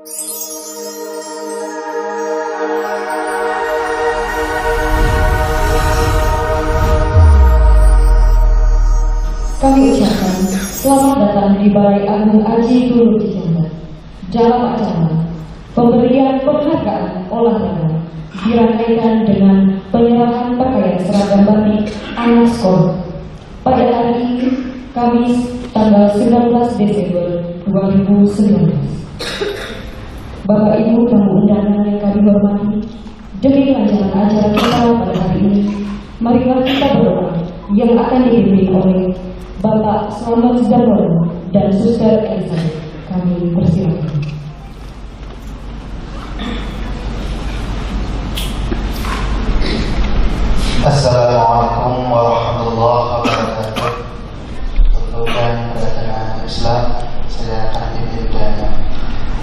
Kami ucapkan selamat datang di Balai Agung Aji Guru Cijandak dalam acara pemberian penghargaan olahraga dirangkaikan dengan penyerahan pakaian seragam batik anak sekolah pada hari ini, Kamis, tanggal 19 Desember 2019. Bapak Ibu tamu undangan yang kami hormati, demi kelancaran acara kita pada hari ini, marilah kita berdoa yang akan dipimpin oleh Bapak Slamet Darwono dan Suster Elizabeth. Kami persilakan. Assalamualaikum warahmatullahi wabarakatuh. Tentukan kedatangan Islam, saya akan pimpin doanya.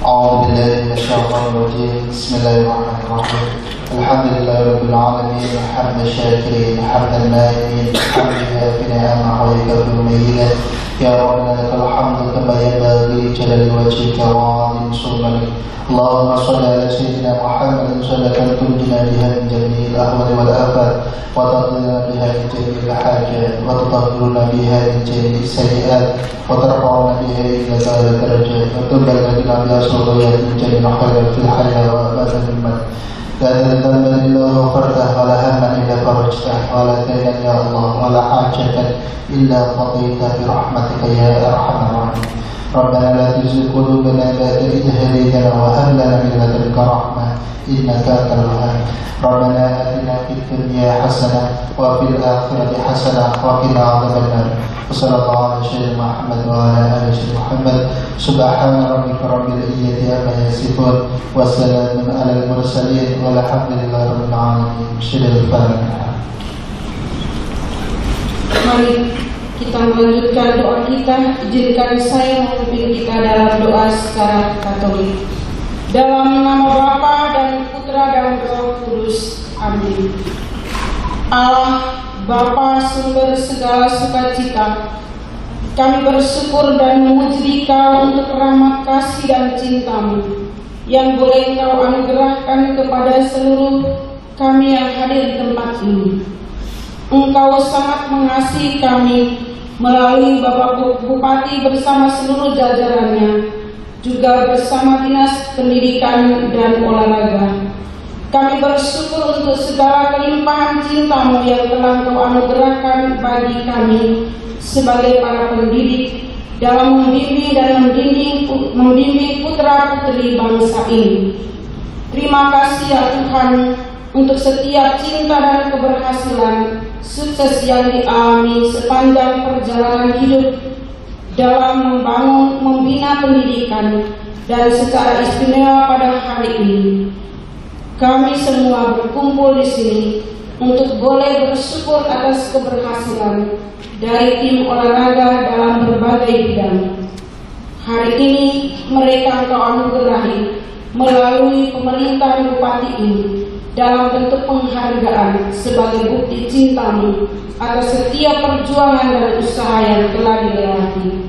A'udzubillahi minasyaitonir rajim. Bismillahirrahmanirrahim. Alhamdulillahirabbil alamin, hamdan syakirin, hamdan na'imin, hamdan fi ni'amah wa yakfuru mayyidah. Ya Rabbana lakal hamdu kama yanbaghi li jalali wajhika wa 'azimi sultanik. Allahumma shalli ala sayyidina Muhammadin salatan tunjina biha min jami'il ahwali wal afat wa taqdina biha min jami'il hajat wa tutahhiruna biha min jami'is sayyi'at wa tarfa'una biha ila a'la darajat wa tuballighuna biha sururiyat min jami'il khairat fil hayati wa abadan mimman la tadalla illa ghafartah wa la hamman illa farajtah wa la daynan ya Allah wa la hajatan illa qadaita bi rahmatika ya arhamar rahimin. ربنا لا تزغ قلوبنا بعد إذ هديتنا وهب لنا من لدنك رحمة إنك أنت الوهاب. ربنا آتنا في الدنيا حسنة وفي الآخرة حسنة وقنا عذاب النار. وصلى الله على سيدنا محمد وعلى آل سيدنا محمد. سبحان ربك رب العزة عما يصفون وسلام على المرسلين والحمد لله رب العالمين. Mari kita melanjutkan doa kita. Izinkan saya memimpin kita dalam doa secara Katolik. Dalam nama Bapa dan Putra dan Roh Kudus. Amin. Allah, Bapa sumber segala sukacita, kami bersyukur dan memuji Kau untuk rahmat kasih dan cinta-Mu yang boleh Kau anugerahkan kepada seluruh kami yang hadir di tempat ini. Engkau sangat mengasihi kami melalui Bapak Bupati bersama seluruh jajarannya, juga bersama Dinas Pendidikan dan Olahraga. Kami bersyukur untuk segala kelimpahan cinta-Mu yang telah Kau anugerahkan bagi kami sebagai para pendidik dalam membimbing dan membimbing putra-putri bangsa ini. Terima kasih ya Tuhan untuk setiap cinta dan keberhasilan sukses yang dialami sepanjang perjalanan hidup dalam membangun, membina pendidikan, dan secara istimewa pada hari ini. Kami semua berkumpul di sini untuk boleh bersyukur atas keberhasilan dari tim olahraga dalam berbagai bidang. Hari ini mereka Engkau anugerahi melalui pemerintahan Bupati ini dalam bentuk penghargaan sebagai bukti cinta-Mu atas setiap perjuangan dan usaha yang telah dilewati.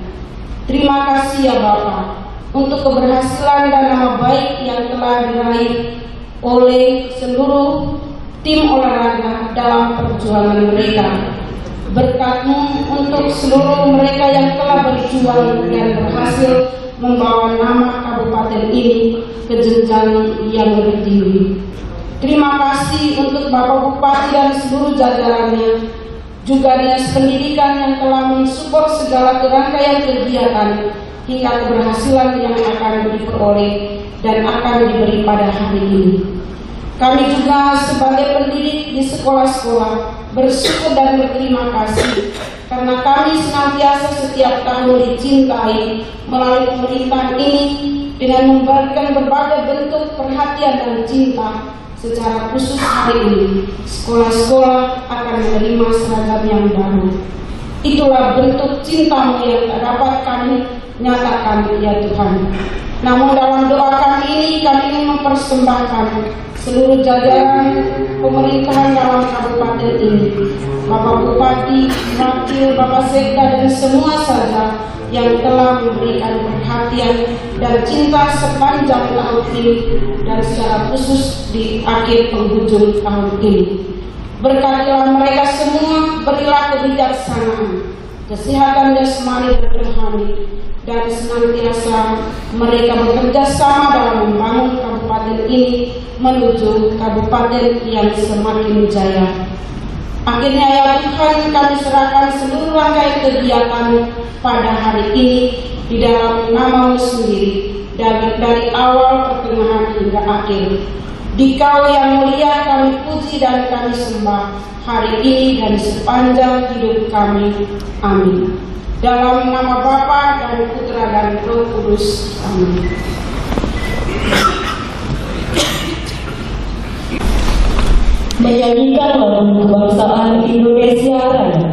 Terima kasih ya Bapa untuk keberhasilan dan nama baik yang telah diraih oleh seluruh tim olahraga dalam perjuangan mereka. Berkat-Mu untuk seluruh mereka yang telah berjuang dan berhasil membawa nama kabupaten ini ke jenjang yang lebih tinggi. Terima kasih untuk Bapak Bupati dan seluruh jajarannya, juga Dinas Pendidikan yang telah mensupport segala rangkaian kegiatan hingga keberhasilan yang akan diperoleh dan akan diberi pada hari ini. Kami juga sebagai pendidik di sekolah-sekolah bersyukur dan berterima kasih karena kami senantiasa setiap tahun dicintai melalui pemerintahan ini dengan memberikan berbagai bentuk perhatian dan cinta. Secara khusus hari ini, sekolah-sekolah akan menerima seragam yang baru. Itulah bentuk cinta-Mu yang tak dapat kami nyatakan ya Tuhan. Namun dalam doa kami ini, kami ingin mempersembahkan seluruh jajaran pemerintahan dalam kabupaten ini, Bapak Bupati, Wakil, Bapak Sekda, dan semua saja yang telah memberikan perhatian dan cinta sepanjang tahun ini dan secara khusus di akhir penghujung tahun ini. Berkatilah mereka semua, berilah kebijaksanaan, kesehatan jasmani dan rohani, dan senantiasa mereka bekerja sama dalam membangun kabupaten ini menuju kabupaten yang semakin jaya. Akhirnya ya Tuhan, kami serahkan seluruh rangkaian kegiatan pada hari ini di dalam nama-Mu sendiri, dari awal, pertengahan hingga akhir. Dikau yang mulia kami puji dan kami sembah hari ini dan sepanjang hidup kami. Amin. Dalam nama Bapa dan Putra dan Roh Kudus. Amin. Menyanyikan lagu kebangsaan Indonesia Raya.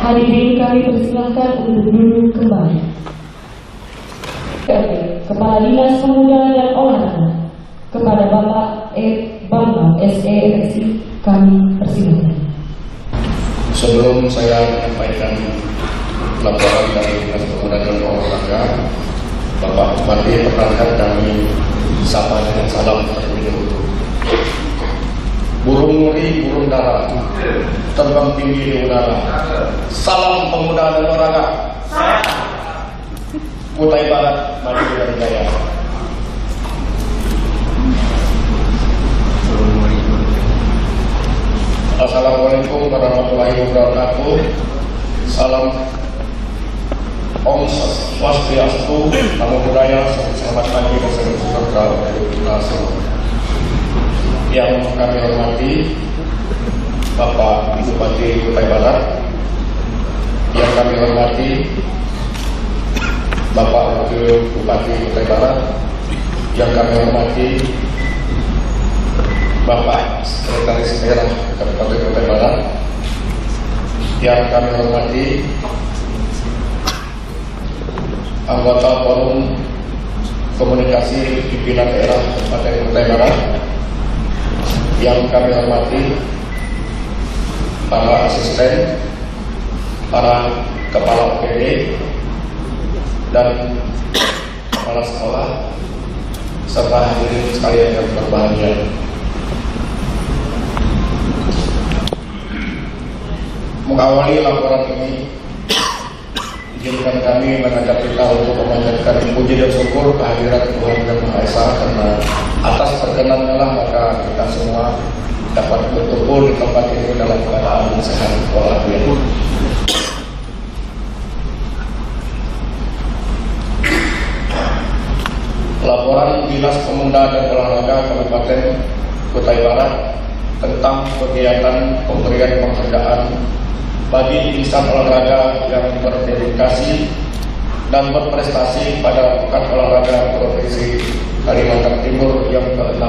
Hadirin kami persilahkan untuk duduk kembali. Kepala Dinas Pemuda dan Olahraga, kepada Bapak Bambang SERSI kami persilahkan. Sebelum saya menyampaikan laporan dari Dinas Pemuda dan Olahraga, Bapak Bupati perkenalkan kami sapa dengan salam terlebih dahulu. Burung muri, burung dara, terbang tinggi di udara. Salam pemuda dan olahraga. Kutai Barat, maju dan jaya. Assalamualaikum warahmatullahi wabarakatuh. Salam Om Swastiastu, Namo Buddhaya, selamat pagi dan salam sejahtera untuk kita semua. Yang kami hormati Bapak Bupati Kutai Barat, yang kami hormati Bapak Wakil Bupati Kutai Barat, yang kami hormati Bapak Sekretaris Daerah Kabupaten Kutai Barat, yang kami hormati anggota Forum Komunikasi Pimpinan Daerah Kabupaten Kutai Barat, yang kami hormati para asisten, para kepala OPD, dan kepala sekolah, serta hadirin sekalian yang berbahagia. Mengawali laporan ini, izinkan kami mengajak kita untuk memanjatkan puji dan syukur kehadirat Tuhan Yang Maha Esa, karena atas perkenannya lah maka kita semua dapat berkumpul di tempat ini dalam keadaan sehat walafiat. Laporan Dinas Pemuda dan Olahraga Kabupaten Kutai Barat tentang kegiatan pemberian penghargaan bagi insan olahraga yang berdedikasi dan berprestasi pada Pekan Olahraga Provinsi Kalimantan Timur yang ke-6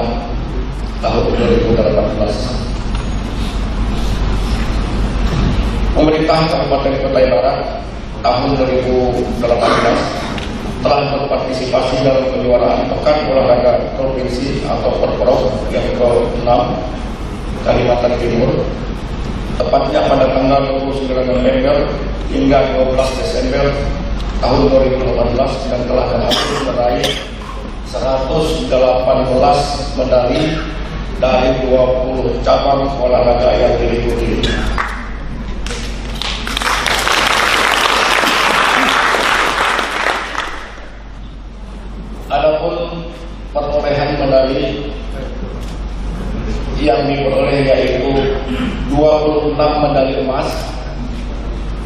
tahun 2018. Pemerintah Kabupaten Kutai Barat tahun 2018 telah berpartisipasi dalam kejuaraan Pekan Olahraga Provinsi atau Perprov yang ke-6 Kalimantan Timur, tepatnya pada tanggal 29 November hingga 12 Desember tahun 2018 dan telah berhasil meraih 118 medali dari 20 cabang olahraga yang diikuti. Adapun perolehan medali yang diperoleh yaitu 26 medali emas,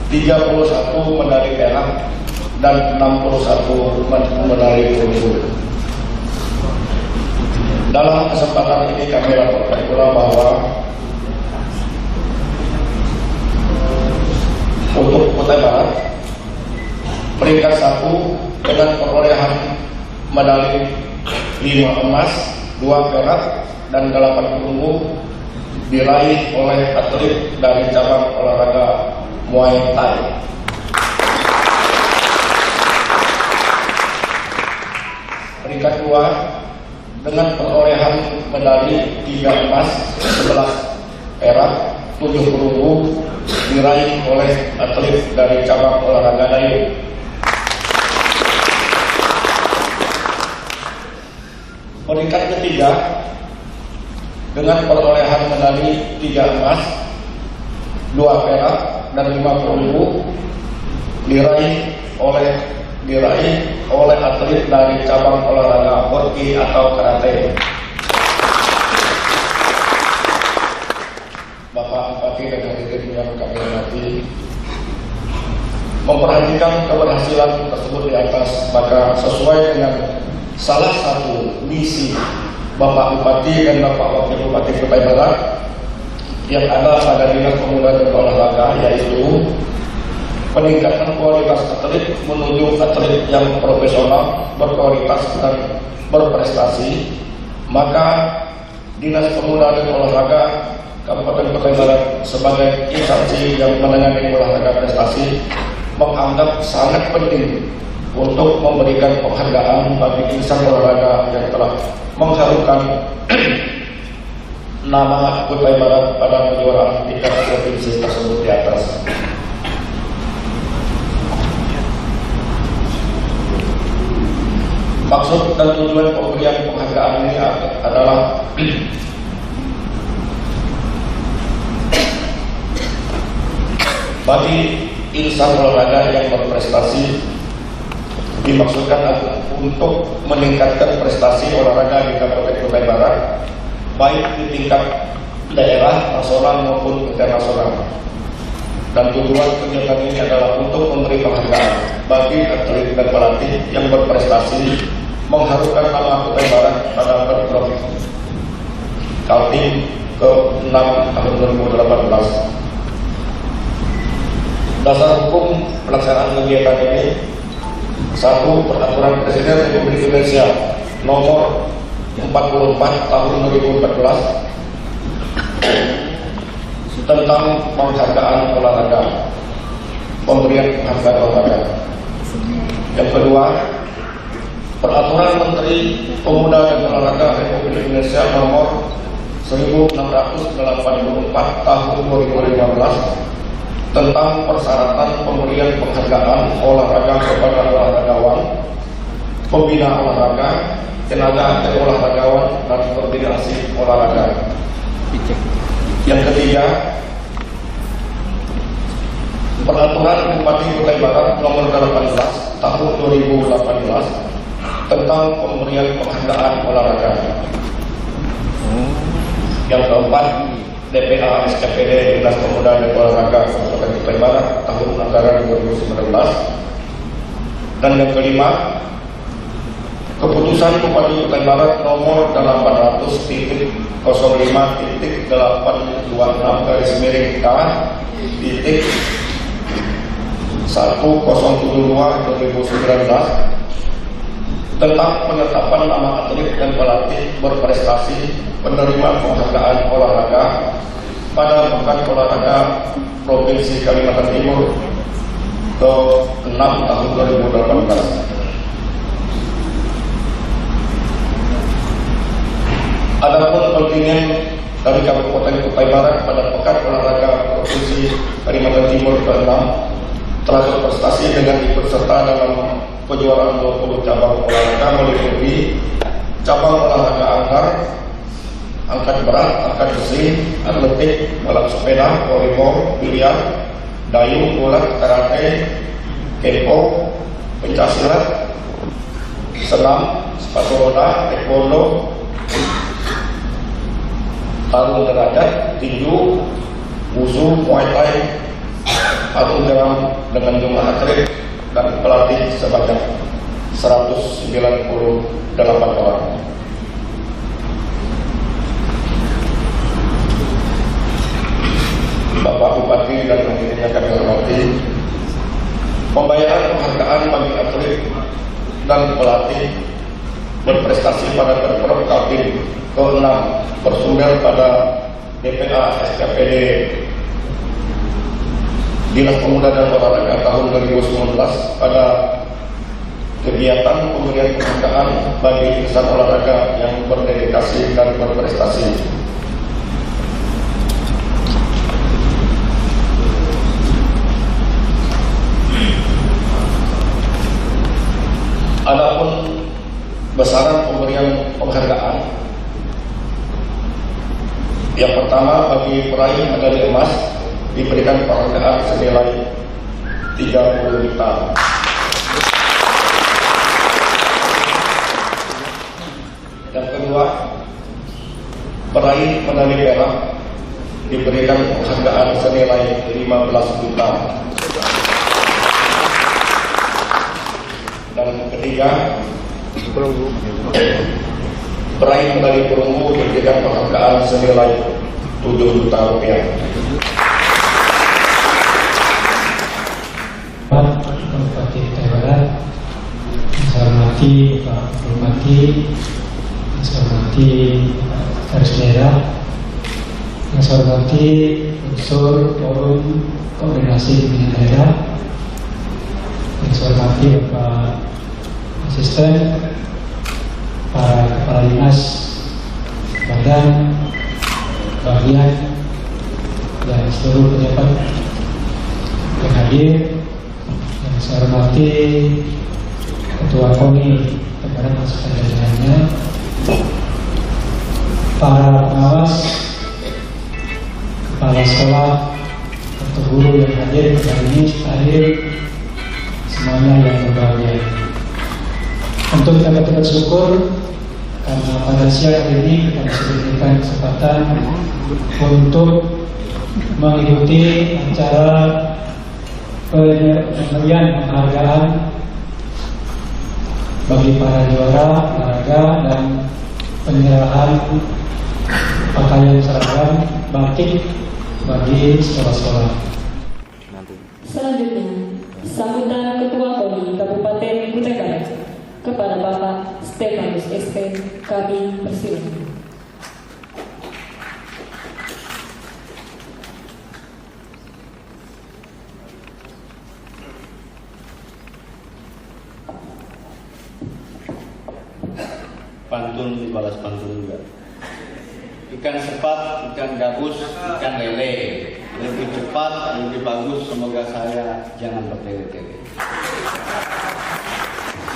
31 medali perak, dan 61 medali perunggu. Dalam kesempatan ini kami laporkan pula bahwa untuk Kutai Barat peringkat 1 dengan perolehan medali 5 emas, 2 perak, dan 8 perunggu diraih oleh atlet dari cabang olahraga Muay Thai. Peringkat 2 dengan perolehan medali 3 emas, 11 perak, 7 perunggu diraih oleh atlet dari cabang olahraga dayung. Peringkat ketiga dengan perolehan medali 3 emas, 2 perak, dan 5 perunggu diraih oleh atlet dari cabang olahraga hoki atau karate. Bapak Bupati dan hadirin yang kami hormati, memperhatikan keberhasilan tersebut di atas, maka sesuai dengan salah satu misi Bapak Bupati dan Bapak Wakil Bupati Kutai Barat yang ada pada Dinas Pemuda dan Olahraga, yaitu peningkatan kualitas atlet menuju atlet yang profesional, berkualitas dan berprestasi. Maka Dinas Pemuda dan Olahraga Kabupaten Kutai Barat sebagai instansi yang menangani olahraga prestasi menganggap sangat penting untuk memberikan penghargaan bagi insan olahraga yang telah mengharumkan nama Kutai Barat pada kejuaraan tingkat provinsi tersebut di atas. Maksud dan tujuan pemberian penghargaan ini adalah bagi insan olahraga yang berprestasi, dimaksudkan untuk meningkatkan prestasi olahraga di Kabupaten Kutai Barat, baik di tingkat daerah, nasional maupun internasional. Dan tujuan kegiatan ini adalah untuk memberi penghargaan bagi atlet dan pelatih yang berprestasi, mengharumkan nama Kutai Barat pada Perprov Kaltim ke-6 tahun 2018. Dasar hukum pelaksanaan kegiatan ini: 1. Peraturan Presiden Republik Indonesia nomor 44 tahun 2014 tentang penghargaan olahraga, pemberian penghargaan olahraga. Yang kedua, Peraturan Menteri Pemuda dan Olahraga Republik Indonesia nomor 1684 tahun 2015 tentang persyaratan pemberian penghargaan olahraga kepada olahragawan, pembina olahraga, tenaga ahli olahragawan, dan koordinasi olahraga. Yang ketiga, Peraturan Bupati Kutai Barat nomor 18 tahun 2018 tentang pemberian penghargaan olahraga. Yang keempat, DPA SKPD Dinas Pemuda dan Olahraga Kabupaten Kutai Barat tahun anggaran 2019. Dan yang kelima, Keputusan Keputusan Bupati Kutai Barat nomor 800.005.1072/2019 tentang penetapan nama atlet dan pelatih berprestasi penerima penghargaan olahraga pada Pekan Olahraga Provinsi Kalimantan Timur ke-6 tahun 2018. Adapun kontingen dari Kabupaten Kutai Barat pada Pekan Olahraga Provinsi Kalimantan Timur ke-6 telah berprestasi dengan ikut serta dalam kejuaraan 20 cabang olahraga meliputi cabang olahraga anggar, angkat berat, angkat besi, atletik, balap sepeda, volleyball, biliar, dayung, gulat, karate, kempo, pencaksilat, senam, sepatu roda, taekwondo, tarung derajat, tinju, wusu, muay thai, tarung jeram dengan jumlah atlet dan pelatih sebanyak 198 orang. Bapak Bupati dan hadirin yang kami hormati, pembayaran penghargaan bagi atlet dan pelatih berprestasi pada Pemprov Kaltim ke-6 bersumber pada BPA SKPD Dinas Pemuda dan Olahraga tahun 2019 pada kegiatan pemberian penghargaan bagi insan olahraga yang berdedikasi dan berprestasi. Adapun besaran pemberian penghargaan, yang pertama bagi peraih medali emas diberikan penghargaan senilai 30 juta. Yang kedua, peraih medali perak diberikan penghargaan senilai 15 juta. Dan ketiga, peraih medali perunggu diberikan penghargaan senilai 7 juta rupiah. Bupati Kutai Barat, saya hormati Pak Bupati, saya hormati Sekretaris Daerah, saya hormati unsur forum koordinasi pimpinan daerah, saya hormati Bapak Asisten, para kepala dinas, badan, bagian, dan seluruh pejabat yang hadir. Yang saya hormati Ketua KONI Barat Masukan jajarannya, para pengawas, kepala sekolah, atau guru yang hadir hari ini, hadir semuanya yang berbahagia. Untuk kita bersyukur karena pada siang hari ini kita masih diberikan kesempatan untuk mengikuti acara pemberian penghargaan bagi para juara olahraga dan penyerahan pakaian seragam batik bagi sekolah-sekolah. Selanjutnya, sambutan Ketua KONI Kabupaten Kutai Barat kepada Bapak Stefanus SP, kami persilakan. Pantun dibalas pantun juga. Ikan sepat, ikan gabus, ikan lele, lebih cepat, lebih bagus. Semoga saya jangan bertele-tele.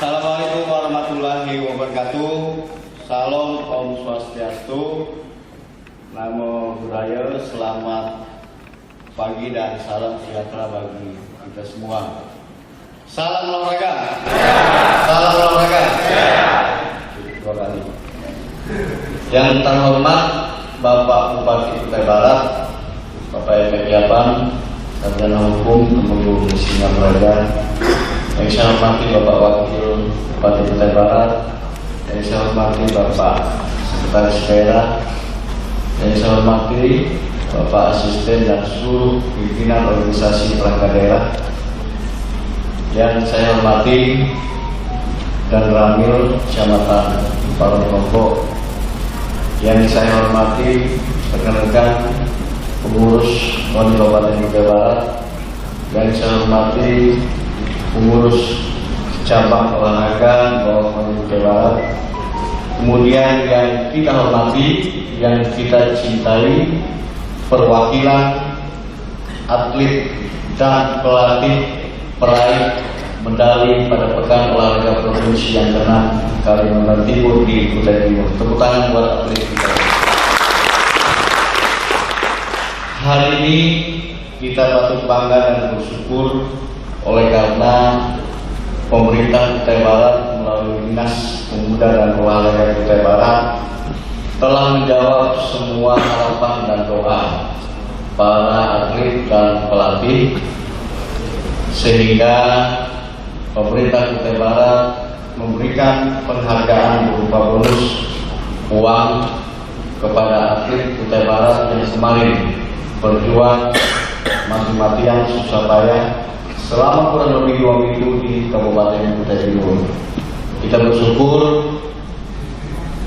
Assalamualaikum warahmatullahi wabarakatuh. Salam Om Swastiastu. Namo Buddhaya. Selamat pagi dan salam sejahtera bagi kita semua. Salam olahraga. Salam olahraga. Dua kali. Yang terhormat Bapak Bupati Kutai Barat, Bapak Efek Yapan, Sarjana Hukum, Kementerian Misinya Praja. Yang saya hormati Bapak Wakil Bupati Kutai Barat, yang saya hormati Bapak Sekretaris Daerah, yang saya hormati Bapak Asisten dan seluruh pimpinan organisasi perangkat daerah, yang saya hormati dan Ramil Kecamatan Parongkongko, yang saya hormati rekan-rekan pengurus KONI Kabupaten Kutai Barat, yang saya hormati pengurus cabang olahraga KONI Kutai Barat, kemudian yang kita hormati, yang kita cintai, perwakilan atlet dan pelatih peraih medali pada Pekan Olahraga Provinsi yang ke-6 Kalimantan Timur di Kutai Timur. Tepuk tangan buat atlet kita. Hari ini kita patut bangga dan bersyukur oleh karena pemerintah Kutai Barat melalui Dinas Pemuda dan Olahraga Kutai Barat telah menjawab semua harapan dan doa para atlet dan pelatih, sehingga pemerintah Kutai Barat memberikan penghargaan berupa bonus uang kepada atlet Kutai Barat yang kemarin berjuang mati-matian susah payah selama kurang lebih 2 minggu di Kabupaten Kutai Timur. Kita bersyukur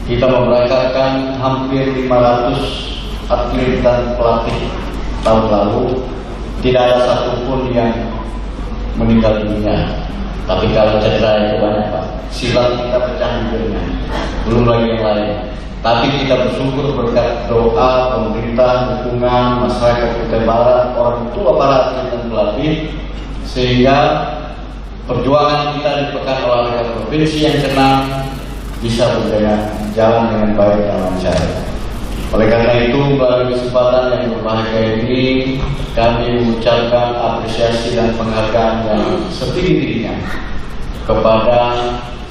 kita memberangkatkan hampir 500 atlet dan pelatih tahun lalu. Tidak ada satupun yang meninggal dunia. Tapi kalau cedera itu banyak, Pak. Silat kita pecah bibirnya, belum lagi yang lain. Tapi kita bersyukur berkat doa pemerintah, dukungan masyarakat Kutai Barat, orang tua para atlet dan pelatih, sehingga perjuangan kita di Pekan Olahraga Provinsi yang ke-6 bisa berjalan dengan baik dan lancar. Oleh karena itu, melalui kesempatan yang berbahagia ini, kami mengucapkan apresiasi dan penghargaan yang setinggi-tingginya kepada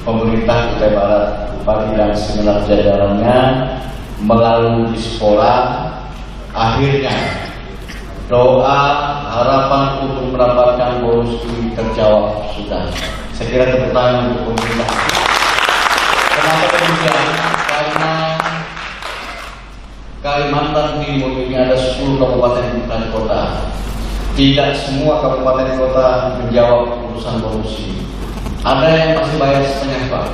pemerintah Kutai Barat, Bupati dan segenap jajarannya melalui Dispora. Akhirnya doa harapan untuk mendapatkan bonus ini terjawab sudah. Saya kira tepuk tangan untuk pemerintah. Kenapa demikian? Karena Kalimantan Timur ini ada 10 kabupaten dan kota. Tidak semua kabupaten kota menjawab urusan bonus ini. Ada yang masih bayar setengah, Pak.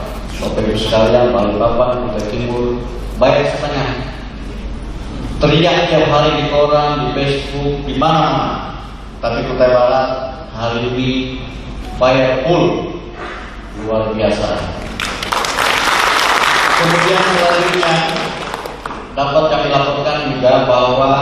Bapak Ibu sekalian, Balikpapan, Kutai Timur bayar setengah. Teriak tiap hari di koran, di Facebook, di mana-mana. Tapi Kutai Barat hari ini bayar full, luar biasa. Kemudian selanjutnya dapat kami laporkan juga bahwa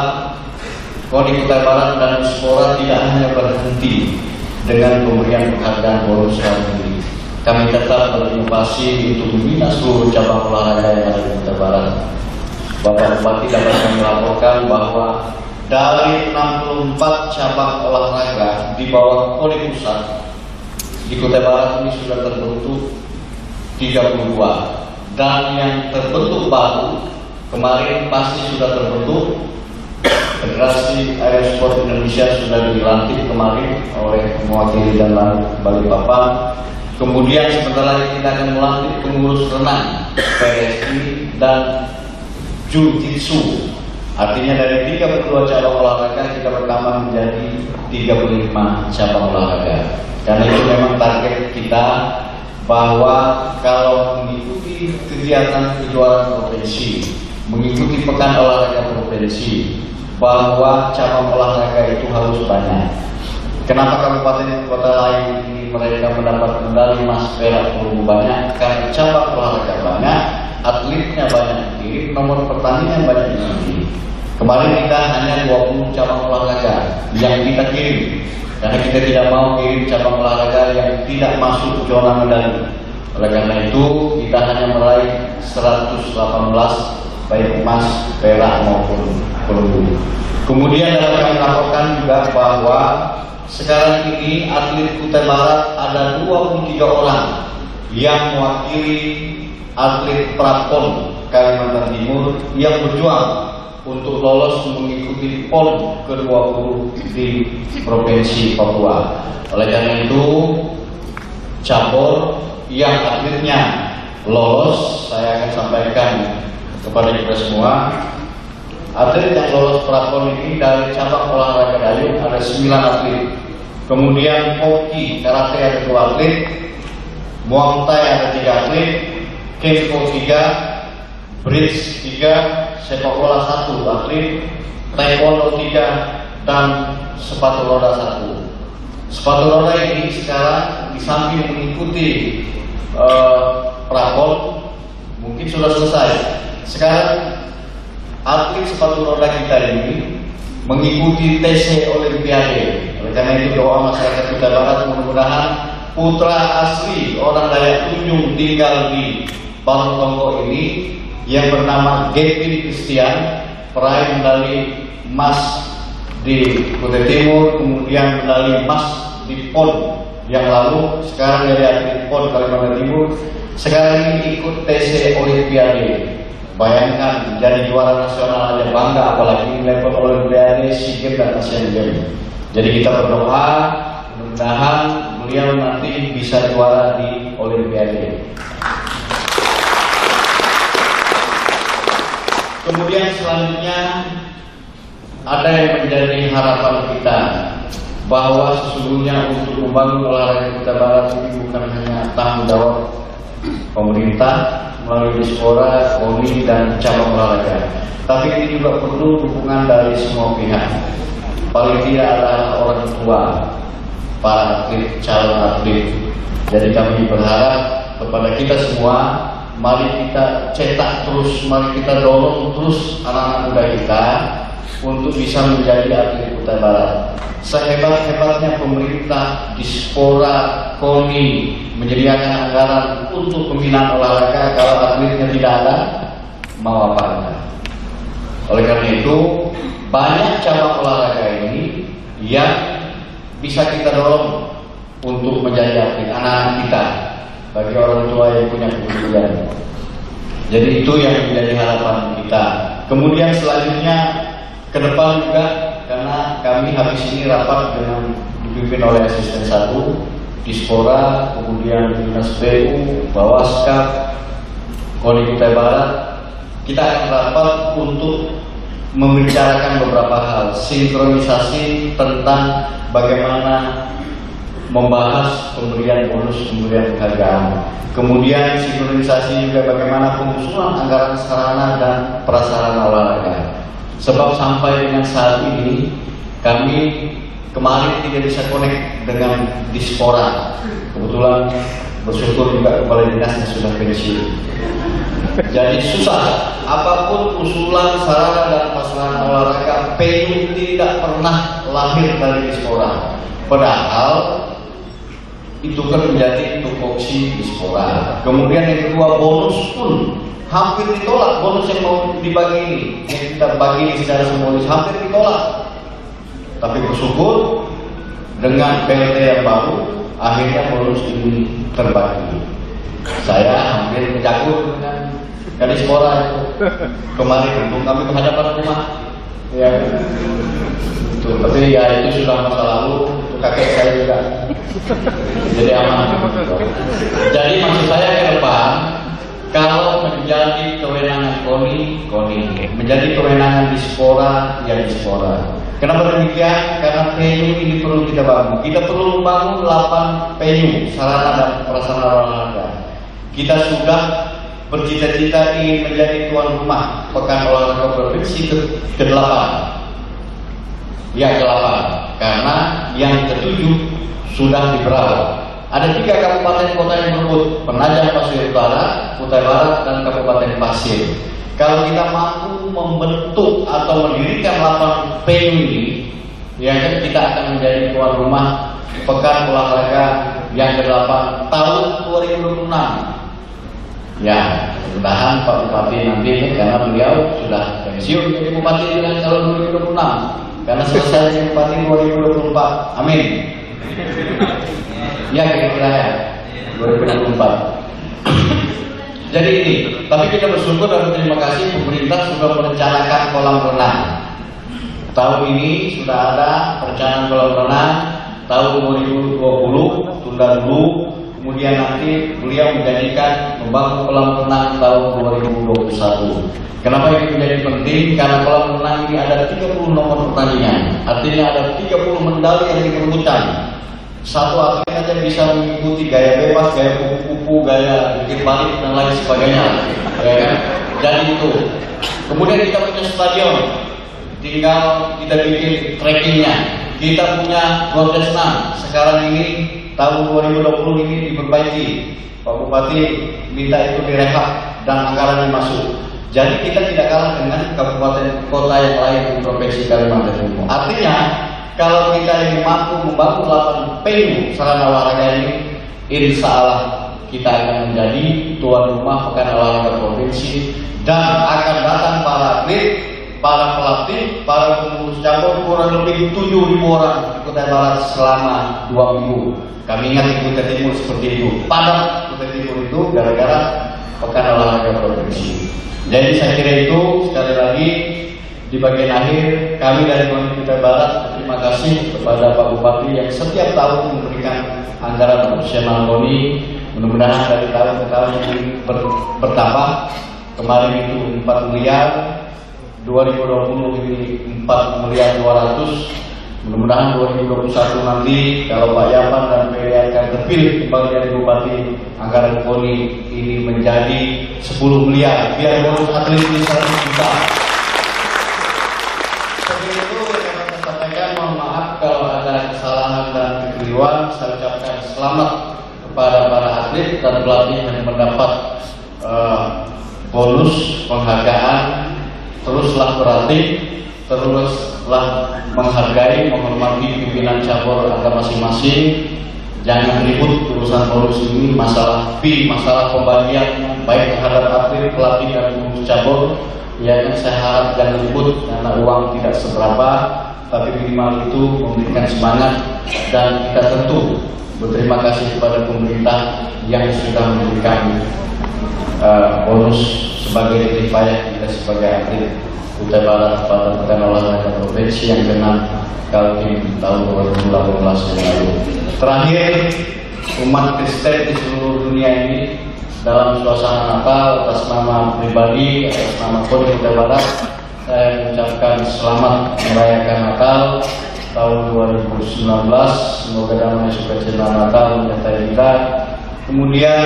KONI Kutai Barat dan Dispora tidak hanya berhenti dengan pemberian penghargaan bonus kali ini. Kami tetap berinovasi untuk membina seluruh cabang olahraga yang ada di Kutai Barat. Bapak Bupati dapat kami laporkan bahwa dari 64 cabang olahraga di bawah KONI Pusat di Kutai Barat ini sudah terbentuk 32. Dan yang terbentuk baru kemarin pasti sudah terbentuk. Federasi Aerosport Indonesia sudah dilantik kemarin oleh mewakili dan Balikpapan. Kemudian sebentar lagi kita akan melantik pengurus renang PSI dan Jiu-Jitsu. Artinya dari 32 cabang olahraga kita bertambah menjadi 35 cabang olahraga. Karena itu memang target kita, bahwa kalau mengikuti kegiatan kejuaraan provinsi, mengikuti Pekan Olahraga Provinsi, bahwa cabang olahraga itu harus banyak. Kenapa kabupaten kota lain ini mereka mendapat medali emas, perak, perunggu banyak? Karena cabang olahraga banyak, atletnya banyak dikirim, nomor pertandingan banyak dikirim. Kemarin kita hanya 20 cabang olahraga yang kita kirim, karena kita tidak mau kirim cabang olahraga yang tidak masuk zona medali. Oleh karena itu kita hanya meraih 118 baik emas, perak maupun perunggu. Kemudian dapat kami laporkan juga bahwa sekarang ini atlet Kutai Barat ada 23 orang yang mewakili atlet Prapon Kalimantan Timur yang berjuang untuk lolos mengikuti PON ke-20 di Provinsi Papua. Oleh karena itu, cabur yang atletnya lolos, saya akan sampaikan kepada kita semua. Atlet yang lolos prapon ini dari cabang olahraga dayung ada 9 atlet. Kemudian hoki, karate ada 2 atlet, muay thai ada 3 atlet, kenpo 3, bridge 3, sepak bola 1 atlet, taekwondo 3, dan sepatu roda 1. Sepatu roda ini sekarang di samping mengikuti prapon mungkin sudah selesai. Sekarang atlet sepatu roda kita ini mengikuti TC Olimpiade. Oleh karena itu doa masyarakat Kutai Barat, mudah-mudahan putra asli orang Dayak Tunjung tinggal di Balongkongo ini yang bernama Gavin Christian, peraih medali emas di Kutai Timur, kemudian medali emas di PON yang lalu, sekarang jadi atlet PON Kalimantan Timur, sekarang ini ikut TC Olimpiade. Bayangkan jadi juara nasional aja bangga, apalagi level Olimpiade, SEA Games dan Asian Games. Jadi kita berdoa mudah-mudahan beliau nanti bisa juara di Olimpiade. Kemudian selanjutnya ada yang menjadi harapan kita bahwa sesungguhnya untuk membangun olahraga Kutai Barat ini bukan hanya tanggung jawab pemerintah melalui Dispora, KONI, dan cabang olahraga, tapi ini juga perlu dukungan dari semua pihak. Paling tidak adalah orang tua, para atlet, calon atlet. Jadi kami berharap kepada kita semua, mari kita cetak terus, mari kita dorong terus anak-anak muda kita untuk bisa menjadi atlet Kutai Barat. Sehebat-hebatnya pemerintah, Dispora, KONI menyediakan anggaran untuk pembinaan olahraga, kalau atletnya tidak ada, mau apa anda? Oleh karena itu, banyak cabang olahraga ini yang bisa kita dorong untuk menjadi atlet anak-anak kita, bagi orang tua yang punya kepedulian. Jadi itu yang menjadi harapan kita. Kemudian selanjutnya ke depan juga, karena kami habis ini rapat dengan dipimpin oleh asisten 1 Dispora, kemudian Dinas PU, Bawaskap, KONI Kutai Barat, kita akan rapat untuk membicarakan beberapa hal, sinkronisasi tentang bagaimana membahas pemberian bonus, pemberian penghargaan. Kemudian sinkronisasi juga bagaimana pengusulan anggaran sarana dan prasarana olahraga. Sebab sampai dengan saat ini kami kemarin tidak bisa connect dengan Dispora. Kebetulan bersyukur juga kepala dinasnya sudah pensiun. Jadi susah. Apapun usulan sarana dan prasarana olahraga, PU tidak pernah lahir dari Dispora. Padahal itu kan menjadi tupoksi Dispora. Kemudian yang kedua, bonus pun hampir ditolak. Bonus yang mau dibagi ini, yang kita bagi secara simbolis, hampir ditolak. Tapi bersyukur dengan PLT yang baru, akhirnya bonus ini terbagi. Saya hampir menjagur dengan Dispora itu kemarin untuk kami menghadapan rumah. Ya, itu. Tapi ya itu sudah masa lalu. Kakek saya juga. Jadi aman. Jadi maksud saya ke depan, kalau menjadi kewenangan KONI, menjadi kewenangan Dispora, ya Dispora. Kenapa demikian? Karena PU ini perlu kita bangun. Kita perlu membangun 8 PU, sarana dan prasarana olahraga. Kita sudah bercita-cita ingin menjadi tuan rumah Pekan Olahraga Provinsi ke-8. Ya, ke-8. Karena yang ke-7 sudah di Berau. Ada 3 kabupaten kota yang berebut, Penajam Pasir Utara, Kutai Barat, dan Kabupaten Pasir. Kalau kita mampu membentuk atau mendirikan 8 PU ini, ya kan, kita akan menjadi tuan rumah Pekan Olahraga yang ke-8 tahun 2026. Ya, mudah-mudahan Pak Bupati nanti, karena beliau sudah pensiun jadi Bupati dengan tahun 2026, karena selesai jadi Bupati 2024. Amin. Ya, kira-kira ya 2024. Jadi ini, tapi kita bersyukur dan terima kasih pemerintah sudah merencanakan kolam renang. Tahun ini sudah ada perencanaan kolam renang, tahun 2020 tunda dulu, kemudian nanti beliau menjadikan membangun kolam renang tahun 2021. Kenapa ini menjadi penting? Karena kolam renang ini ada 30 nomor pertandingan, artinya ada 30 medali yang diperebutkan. Satu atlet aja bisa mengikuti gaya bebas, gaya kupu-kupu, gaya bikin balik dan lain sebagainya. Ya kan? Jadi itu. Kemudian kita punya stadion, tinggal kita bikin trackingnya. Kita punya Gordesna, sekarang ini tahun 2020 ini diperbaiki. Pak Bupati minta itu direhab dan anggarannya masuk. Jadi kita tidak kalah dengan kabupaten kota yang lain di provinsi Kalimantan Timur. Artinya kalau kita ini mampu membangun 8 venue sarana olahraga ini, insya Allah kita akan menjadi tuan rumah pekan olahraga provinsi dan akan datang para atlet, para pelatih, para pengurus cabur kurang lebih 7.000 orang di Kutai Barat selama 2 minggu. Kami ingat di Kutai Timur seperti itu. Padat Kutai Timur itu gara-gara pekan olahraga provinsi. Jadi saya kira itu sekali lagi di bagian akhir kami dari Komunitas Kutai Barat terima kasih kepada Pak Bupati yang setiap tahun memberikan anggaran operasional KONI. Mudah-mudahan dari tahun ke tahun ini bertambah. Kemarin itu 4 miliar, 2020 ini 4 miliar 200. Mudah-mudahan 2021 nanti kalau Pak Yapan dan PDI akan terpilih kembali jadi Bupati, anggaran KONI ini menjadi 10 miliar biar bonus atlet ini 100 juta. Sebelum itu saya sampaikan mohon maaf kalau ada kesalahan dan kekeliruan. Saya ucapkan selamat kepada para atlet dan pelatih yang mendapat bonus penghargaan. Teruslah berlatih, teruslah menghargai, menghormati pimpinan cabur Anda masing-masing. Jangan ribut urusan bonus ini, masalah fee, masalah pembagian baik terhadap atlet, pelatih dan pengurus cabur. Ya kan saya harap jangan ribut karena uang tidak seberapa, tapi minimal itu memberikan semangat dan kita tentu berterima kasih kepada pemerintah yang sudah memberikan bonus sebagai titik payah kita sebagai atlet Kutai Barat pada pekan olahraga provinsi yang genap Kaltim tahun 2018 yang lalu. Terakhir, umat Kristen di seluruh dunia ini dalam suasana Natal atas nama pribadi, atas nama KONI Kutai Barat, saya mengucapkan selamat merayakan Natal tahun 2019. Semoga damai sukacita Natal menyertai kita. Kemudian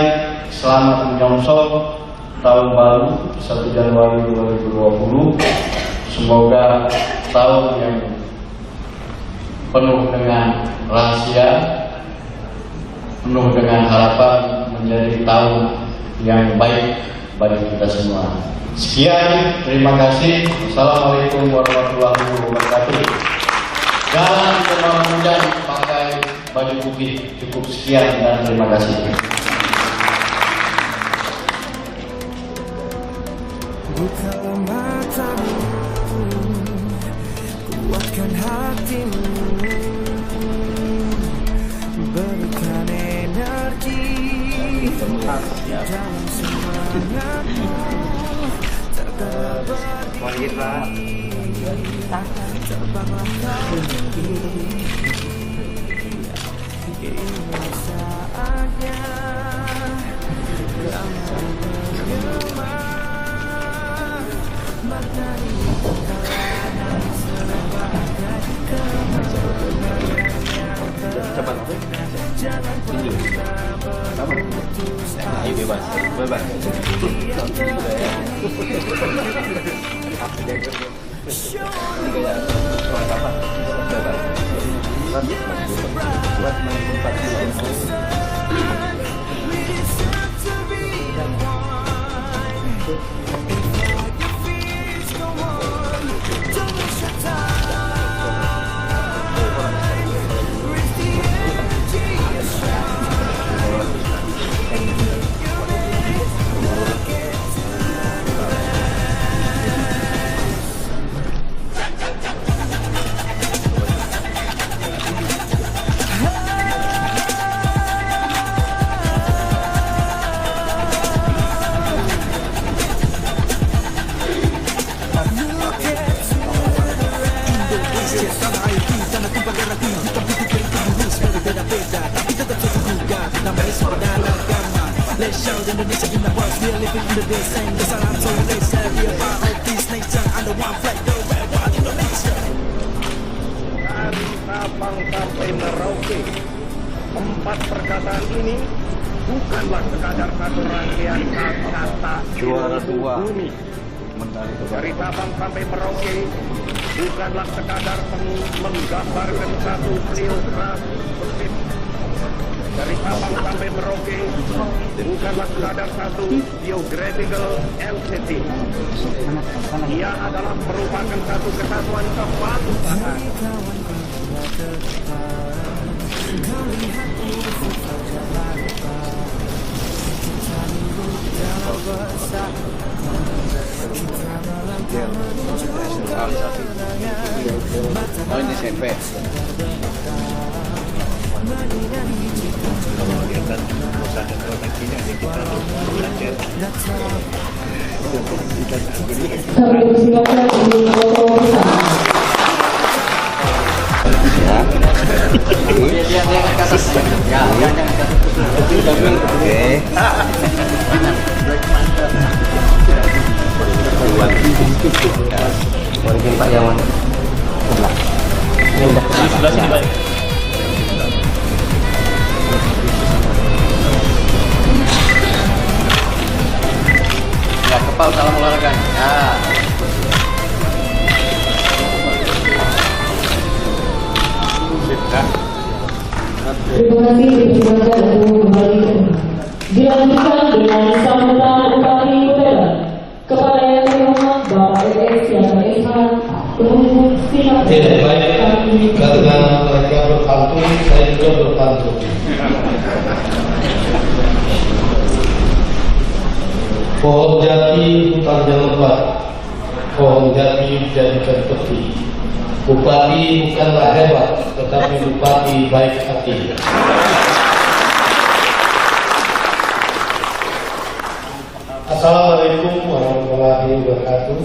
selamat menyongsong tahun baru 1 Januari 2020. Semoga tahun yang penuh dengan rahasia, penuh dengan harapan menjadi tahun yang baik bagi kita semua. Sekian, terima kasih. Assalamualaikum warahmatullahi wabarakatuh. Jangan kemana hujan pakai baju putih. Cukup sekian dan terima kasih. Bukalah matamu, kuatkan hatimu, berikan energi dalam semangatmu, tergerak berdiri, terbanglah kau ini saatnya kamu bergema. Let's show Indonesia in the world. We're living under the same. The salam so let's share. We are part of this nation under one flag. The red, white Indonesia. Dari Sabang sampai Merauke, 4 perkataan ini bukanlah sekadar satu rangkaian kata Juara 2 bumi. Dari Sabang sampai Merauke bukanlah sekadar menggambarkan satu geografi persib. Dari Sabang sampai Merauke bukanlah sekadar satu geographical entity. Ia adalah merupakan satu kesatuan kebangsaan. Oh, ini SMP. Kami persilakan untuk foto bersama. Mungkin Pak Yawan sebelah sini Pak. Ya, kepal salam olahraga. Ya. Terima kasih dipersilakan untuk kembali ke tempat. Dilanjutkan dengan sambutan Bupati Utara kepada yang terhormat Bapak RS Yasa Eshan, penunjuk silakan. Tidak baik, karena mereka berpantun, saya juga berpantun. Pohon jati hutannya lebat, pohon jati dijadikan peti. Bupati bukanlah hebat, tetapi bupati baik hati. Assalamualaikum warahmatullahi wabarakatuh.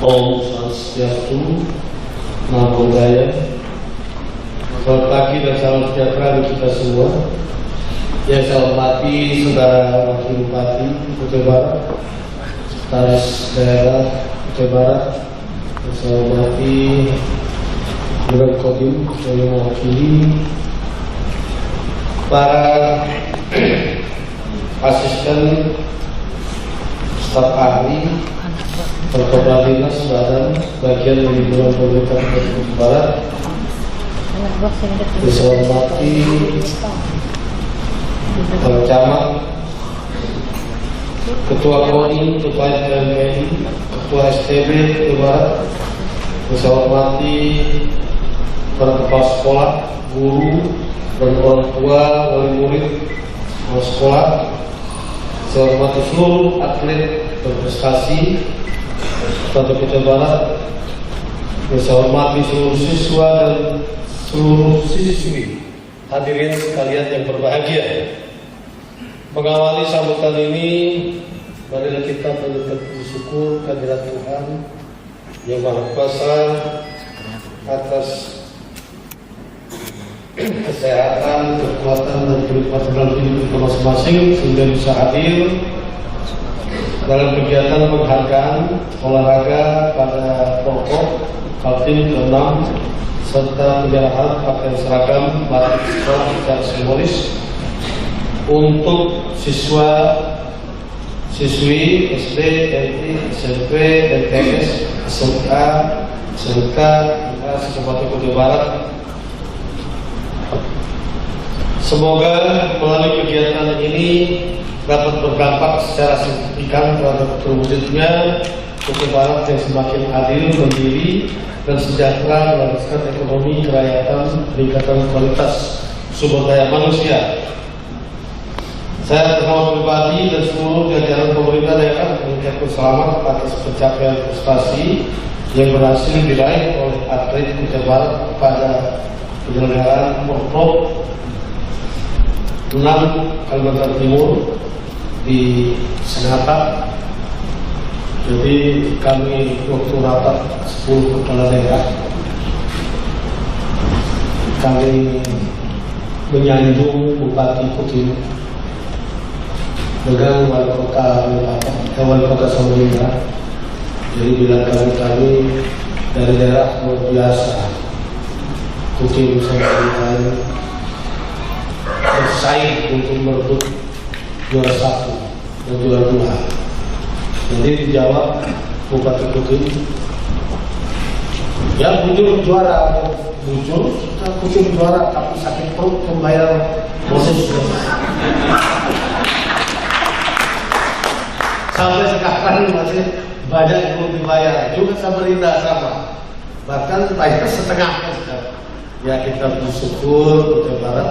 Om Swastiastu, Namo Buddhaya. Selamat pagi dan salam sejahtera untuk kita semua. Yang saya hormati Saudara Wakil Bupati Kutai Barat, Sekretaris Daerah Kutai Barat. Yang saya hormati Direktur Kodim yang mewakili para asisten staf ahli Kepala Dinas Badan Bagian Perlindungan Pemerintah Kutai Barat. Yang saya hormati Kepala Camat, Ketua KONI, Ketua SPMPI, Ketua STB Kutai Barat. Yang saya hormati para kepala sekolah, guru, dan orang tua, wali murid, sekolah. Saya hormati seluruh atlet berprestasi Kota Kutai Barat. Yang saya hormati seluruh siswa dan seluruh siswi, hadirin sekalian yang berbahagia. Mengawali sambutan ini, marilah kita bersyukur kehadirat Tuhan Yang Maha Kuasa atas kesehatan, kekuatan, dan kenikmatan dalam hidup kita masing-masing sehingga bisa hadir dalam kegiatan penghargaan olahraga pada kelompok Kaltim ke-6 serta penyerahan pakaian seragam batik sekolah secara simbolis untuk siswi SD, SD, SMP, MTS, SMK, SMK, Kabupaten Kutai Barat. Semoga melalui kegiatan ini dapat berdampak secara signifikan terhadap terwujudnya Kutai Barat yang semakin adil, mandiri, dan sejahtera melanjutkan ekonomi, kerakyatan, peningkatan kualitas sumber daya manusia. Saya bersama pribadi dan seluruh jajaran pemerintah daerah mengucapkan selamat atas pencapaian prestasi yang berhasil diraih oleh atlet Kutai Barat pada penyelenggaraan Porprov 6 Kalimantan Timur di Senata. Jadi kami waktu rapat 10 kepala daerah, kami menyanjung Bupati Kutim dengan wali kota Samarinda. Jadi bila kami dari daerah luar biasa Kutim Samarinda bersaing untuk merebut juara 1 dan juara 2. Jadi dijawab Bupati Kutim, ya muncul juara, muncul kita Kutim juara, tapi sakit perut membayar bonus. Sampai sekarang masih banyak yang belum dibayar. Juga Samarinda sama, bahkan bayar setengahnya sekarang. Ya kita bersyukur Kutai Barat.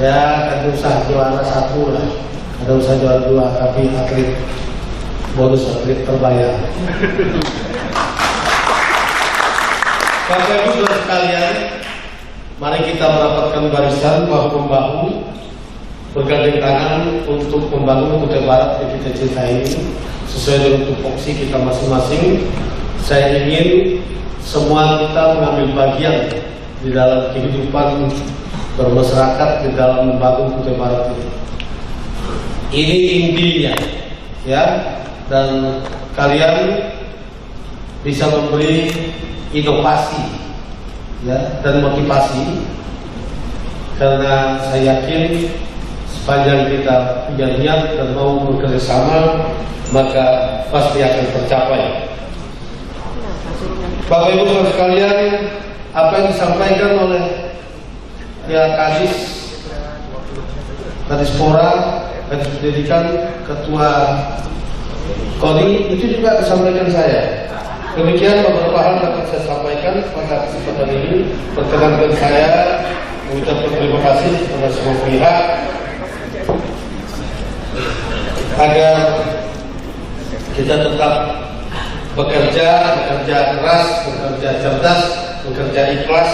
Ya kan usah juara 1 lah, ada usah juara 2, tapi atlet bonus atlet terbayar. Bapak Ibu saudara sekalian, mari kita merapatkan barisan bahu-membahu, bergandeng tangan untuk membangun Kutai Barat yang kita cintai ini sesuai dengan tupoksi kita masing-masing. Saya ingin semua kita mengambil bagian di dalam kehidupan bermasyarakat, di dalam membangun Kutai Barat ini. Ini intinya, ya. Dan kalian bisa memberi inovasi, ya, dan motivasi, karena saya yakin sepanjang kita punya niat dan mau bekerja sama, maka pasti akan tercapai. Bapak Ibu saudara sekalian, apa yang disampaikan oleh Kadispora, Kadis Pendidikan, Ketua KONI, itu juga disampaikan saya. Demikian beberapa hal dapat saya sampaikan pada kesempatan ini. Perkenankan saya mengucapkan terima kasih kepada semua pihak agar kita tetap bekerja keras, bekerja cerdas, bekerja ikhlas,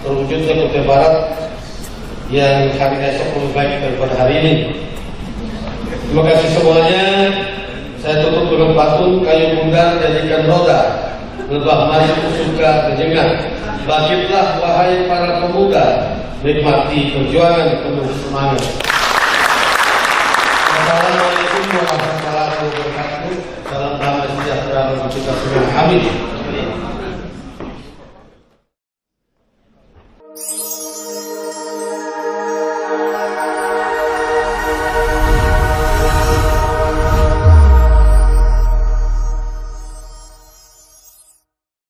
terwujudnya Kutai Barat yang hari esok lebih baik daripada hari ini. Terima kasih semuanya. Saya tutup dengan pantun, kayu bundar jadikan roda, lebah maju suka kejengat. Bangkitlah wahai para pemuda, nikmati perjuangan penuh semangat. Assalamualaikum warahmatullahi wabarakatuh. Salam damai sejahtera bagi kita semua. Amin.